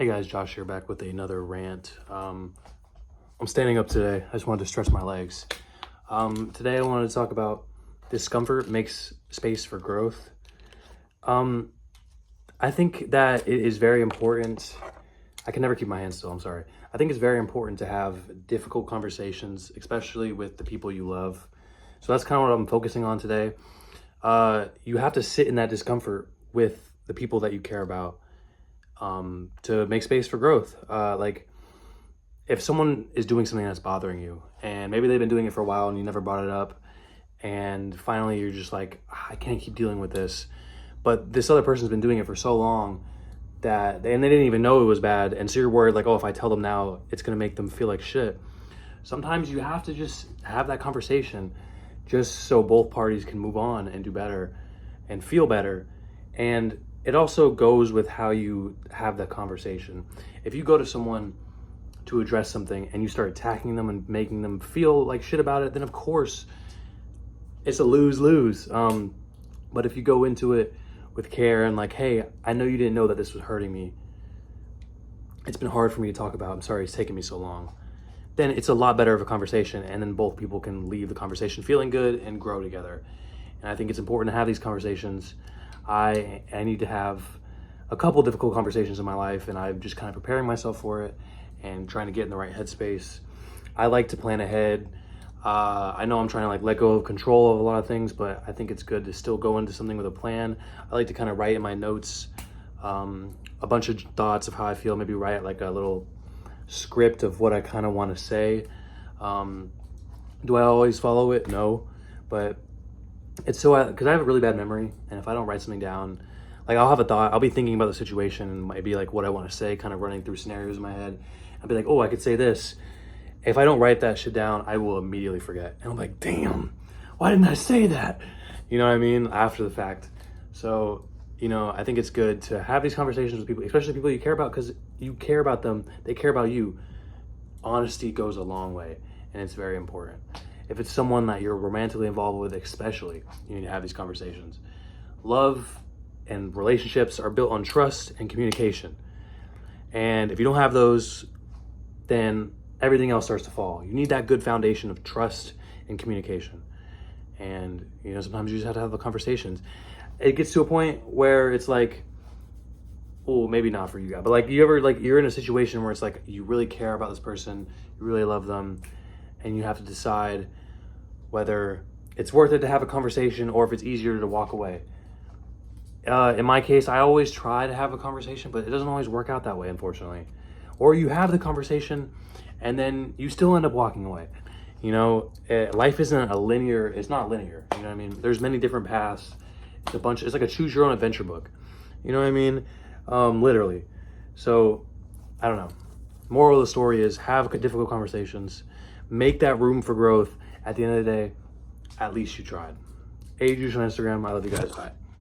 Hey guys, Josh here back with another rant. I'm standing up today. I just wanted to stretch my legs. Today I wanted to talk about discomfort makes space for growth. I think that it is very important. I can never keep my hands still, I'm sorry. I think it's very important to have difficult conversations, especially with the people you love. So that's kind of what I'm focusing on today. You have to sit in that discomfort with the people that you care about. To make space for growth. Like if someone is doing something that's bothering you and maybe they've been doing it for a while and you never brought it up and finally you're just like, I can't keep dealing with this. But this other person's been doing it for so long and they didn't even know it was bad. And so you're worried like, oh, if I tell them now, it's going to make them feel like shit. Sometimes you have to just have that conversation just so both parties can move on and do better and feel better. And it also goes with how you have that conversation. If you go to someone to address something and you start attacking them and making them feel like shit about it, then of course it's a lose-lose. But if you go into it with care and like, hey, I know you didn't know that this was hurting me. It's been hard for me to talk about. I'm sorry it's taken me so long. Then it's a lot better of a conversation, and then both people can leave the conversation feeling good and grow together. And I think it's important to have these conversations. I need to have a couple difficult conversations in my life, and I'm just kind of preparing myself for it and trying to get in the right headspace. I like to plan ahead. I know I'm trying to like let go of control of a lot of things, but I think it's good to still go into something with a plan. I like to kind of write in my notes a bunch of thoughts of how I feel, maybe write like a little script of what I kind of want to say. Do I always follow it? No, but it's so, because I have a really bad memory, and if I don't write something down, like I'll have a thought, I'll be thinking about the situation and maybe like what I want to say, kind of running through scenarios in my head. I'll be like, oh, I could say this. If I don't write that shit down, I will immediately forget. And I'm like, damn, why didn't I say that? You know what I mean? After the fact. So, I think it's good to have these conversations with people, especially people you care about, because you care about them, they care about you. Honesty goes a long way, and it's very important. If it's someone that you're romantically involved with, especially, you need to have these conversations. Love and relationships are built on trust and communication. And if you don't have those, then everything else starts to fall. You need that good foundation of trust and communication. And, sometimes you just have to have the conversations. It gets to a point where it's like, oh, maybe not for you guys, but like you're in a situation where it's like you really care about this person, you really love them, and you have to decide whether it's worth it to have a conversation or if it's easier to walk away. In my case, I always try to have a conversation, but it doesn't always work out that way, unfortunately. Or you have the conversation and then you still end up walking away. Life it's not linear. You know what I mean? There's many different paths. It's like a choose your own adventure book. You know what I mean? Literally. So, I don't know. Moral of the story is have difficult conversations. Make that room for growth. At the end of the day, at least you tried. Hey, Juice on Instagram. I love you guys. Bye.